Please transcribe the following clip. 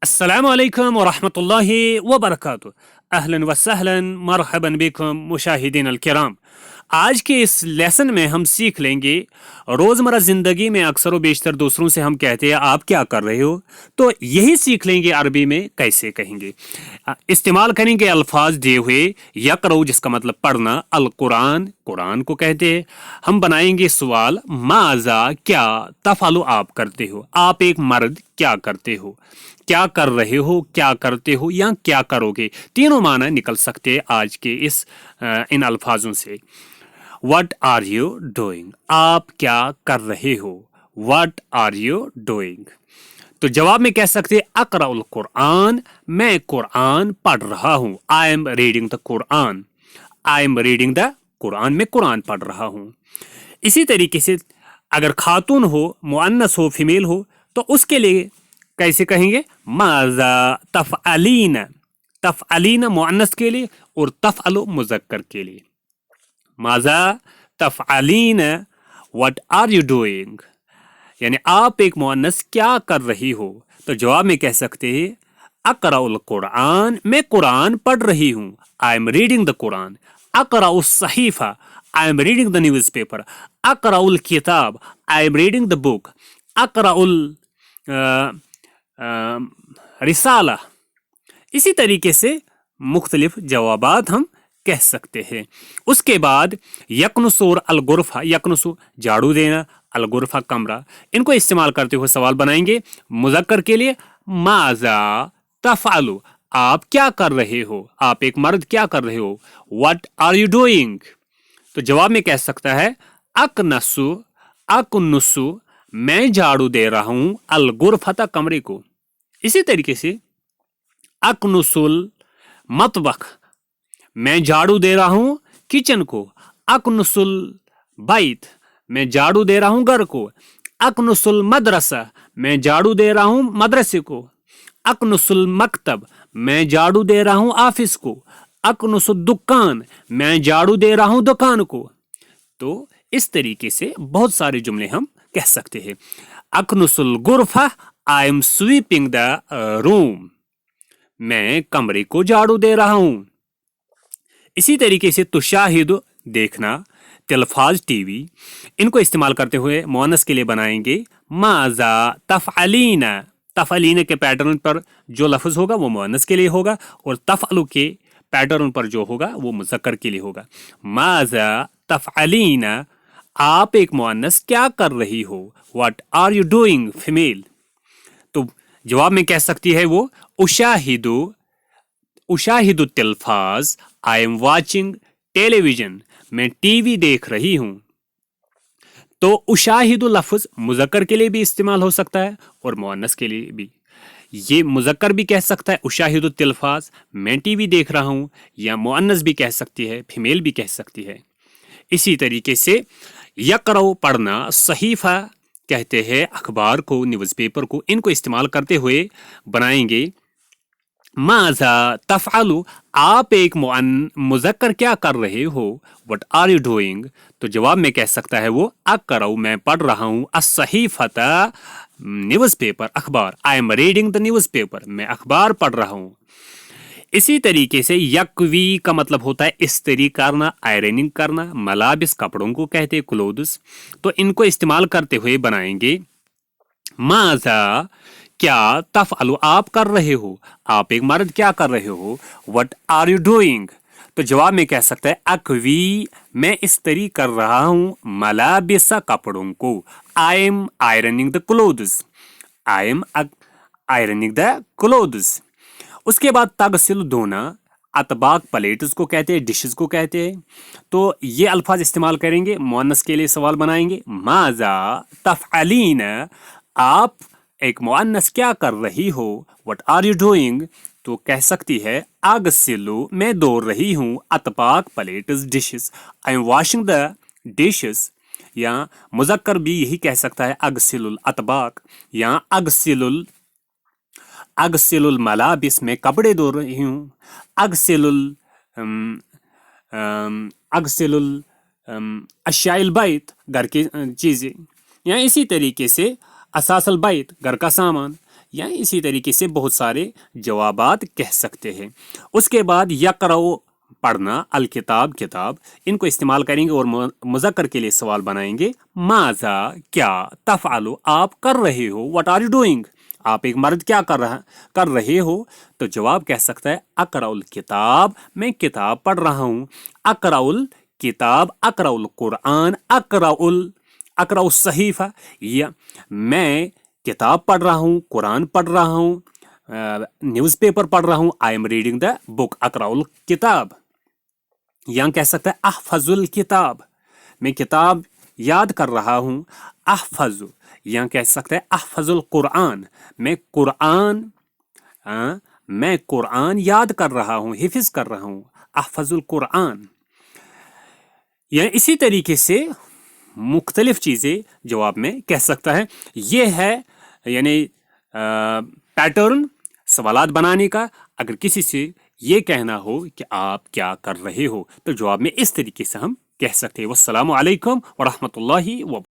अस्सलाम वालेकुम व रहमतुल्लाहि व बरकातुहू। अहलन व सहलन मरहबन बिकुम मुशाहिदीन अल-किराम। आज के इस लेसन में हम सीख लेंगे रोज़मर्रा ज़िंदगी में अक्सर व बेशतर दूसरों से हम कहते हैं आप क्या कर रहे हो, तो यही सीख लेंगे अरबी में कैसे कहेंगे। इस्तेमाल करेंगे अल्फाज दिए हुए यक़रऊ जिसका मतलब पढ़ना, अल कुरान कुरान को कहते हैं। हम बनाएंगे सवाल माज़ा क्या, तफ़अलु आप करते हो, आप एक मर्द क्या करते हो, क्या कर रहे हो, क्या करते हो या क्या करोगे। तीनों माना निकल सकते हैं आज के इन अल्फाजों से। वट आर यू डूइंग, आप क्या कर रहे हो, वट आर यू डूइंग। तो जवाब में कह सकते हैं अक़राउल कुरान, मैं कुरान पढ़ रहा हूँ। I am reading the Quran, I am reading the Quran, मैं कुरान पढ़ रहा हूँ। इसी तरीके से अगर खातून हो, मुअन्नस हो, फीमेल हो, तो उसके लिए कैसे कहेंगे माज़ा तफ़अलीन। तफ़अलीन मुअन्नस के लिए और तफ़अलु मुज़क्कर के लिए। माज़ा तफ़अलीन, व्हाट आर यू डूइंग, यानी आप एक मुअन्नस क्या कर रही हो। तो जवाब में कह सकते हैं अक़राउल कुरान, मैं कुरान पढ़ रही हूँ। I am reading the Quran. अक़राउस सहीफ़ा, I am reading the newspaper. अक़राउल किताब, I am reading the book. अक़राउल रिसाला। इसी तरीके से मुख्तलिफ जवाबात हम कह सकते हैं। उसके बाद यकनुसु और अलगुरफा, यकनुसु झाड़ू देना, अलगुरफा कमरा, इनको इस्तेमाल करते हुए सवाल बनाएंगे। मुज़क्कर के लिए माज़ा तफ़अलु, आप क्या कर रहे हो, आप एक मर्द क्या कर रहे हो। व्हाट आर यू डूइंग, तो जवाब में कह सकता है अकनसु अकनुसु, मैं झाड़ू दे रहा हूं अलगुरफता कमरे को। इसी तरीके से अकनुसुल मतबख, मैं झाड़ू दे रहा हूं किचन को। अकनुसुल बैत, मैं झाड़ू दे रहा हूं घर को। अकनुसुल मदरसा, मैं झाड़ू दे रहा हूं मदरसे को। अकनुसुल मकतब, मैं झाड़ू दे रहा हूं ऑफिस को। अकनुसुल दुकान, मैं झाड़ू दे रहा हूं दुकान को। तो इस तरीके से बहुत सारे जुमले हम कह सकते हैं। अकनुसुल गुरफा, I am sweeping the room, मैं कमरे को झाड़ू दे रहा हूं। इसी तरीके से तुशाहिदु देखना, तिलफाज टीवी, इनको इस्तेमाल करते हुए मुअन्नस के लिए बनाएंगे माज़ा तफ़अलीना। तफ़अलीना के पैटर्न पर जो लफ्ज़ होगा वो मुअन्नस के लिए होगा और तफ़अलु के पैटर्न पर जो होगा वो मुज़क्कर के लिए होगा। माज़ा तफ़अलीना, आप एक मुअन्नस क्या कर रही हो। What are you doing, female. तो जवाब में कह सकती है वो उशाहिदु उशाहिदु तिलफाज, आई एम वाचिंग टेलीविजन, मैं टीवी देख रही हूं। तो उशाहिदु लफ्ज मुज़क्कर के लिए भी इस्तेमाल हो सकता है और मुअन्नस के लिए भी। ये मुज़क्कर भी कह सकता है उशाहिदु तिलफाज, मैं टीवी देख रहा हूं, या मुअन्नस भी कह सकती है, फीमेल भी कह सकती है। इसी तरीके से यक़रऊ पढ़ना, सहीफ़ा कहते हैं अखबार को, न्यूज़पेपर को, इनको इस्तेमाल करते हुए बनाएंगे माज़ा तफ़अलु, आप एक मुज़क्कर क्या कर रहे हो। व्हाट आर यू डूइंग, तो जवाब में कह सकता है वो अक़रऊ, मैं पढ़ रहा हूँ, अस्सहीफ़ता न्यूज़ पेपर, अखबार। आई am reading the news paper, मैं अखबार पढ़ रहा हूँ। इसी तरीके से यकवी का मतलब होता है इस्त्री करना, आयरनिंग करना। मलाबिस कपड़ों को कहते हैं, क्लोथ्स। तो इनको इस्तेमाल करते हुए बनाएंगे माज़ा क्या, तफ़अलु आप कर रहे हो, आप एक मर्द क्या कर रहे हो। व्हाट आर यू डूइंग, तो जवाब में कह सकता है अकवी, मैं इस्त्री कर रहा हूं मलाबिसा कपड़ों को। I am ironing the clothes, I am ironing the clothes. उसके बाद तगसिल धोना, अतबाक प्लेट्स को कहते हैं, डिशेस को कहते हैं। तो ये अल्फाज इस्तेमाल करेंगे, मुअन्नस के लिए सवाल बनाएंगे माज़ा तफ़अलीन, आप एक मुअन्नस क्या कर रही हो। व्हाट आर यू डूइंग, तो कह सकती है अगसिलु, मैं धो रही हूँ अतबाक plates dishes. I am washing the dishes, या मुज़क्कर भी यही कह सकता है अगसिलुल अतबाक, या अगसिलुल मलाबिस, मैं कपड़े धो रही हूँ। अगसिलुल अगसिलुल अशाइल बैत, घर की चीज़ें। या इसी तरीके से असासल बैत, घर का सामान, یا اسی طریقے سے بہت سارے جوابات کہہ سکتے ہیں۔ اس کے بعد یقرؤ پڑھنا، الکتاب کتاب، ان کو استعمال کریں گے اور مذکر کے لیے سوال بنائیں گے۔ ماذا کیا، تفعل آپ کر رہے ہو، what are you doing آپ ایک مرد کیا کر رہے ہو، تو جواب کہہ سکتا ہے اقرأ الکتاب میں کتاب پڑھ رہا ہوں، اقرأ الکتاب، اقرأ القرآن، اقرأ الصحیفہ، یا میں کتاب پڑھ رہا ہوں، قرآن پڑھ رہا ہوں، نیوز پیپر پڑھ رہا ہوں، آئی ایم ریڈنگ دا بک، اقرأ الکتاب۔ یا کہہ سکتا ہے احفظ الکتاب میں کتاب یاد کر رہا ہوں، احفظ، یا کہہ سکتا ہے احفظ القرآن میں قرآن یاد کر رہا ہوں، حفظ کر رہا ہوں، احفظ القرآن۔ یا اسی طریقے سے مختلف چیزیں جواب میں کہہ سکتا ہے۔ یہ ہے یعنی پیٹرن سوالات بنانے کا۔ اگر کسی سے یہ کہنا ہو کہ آپ کیا کر رہے ہو تو جواب میں اس طریقے سے ہم کہہ سکتے ہیں۔ والسلام علیکم ورحمۃ اللہ وبرکاتہ۔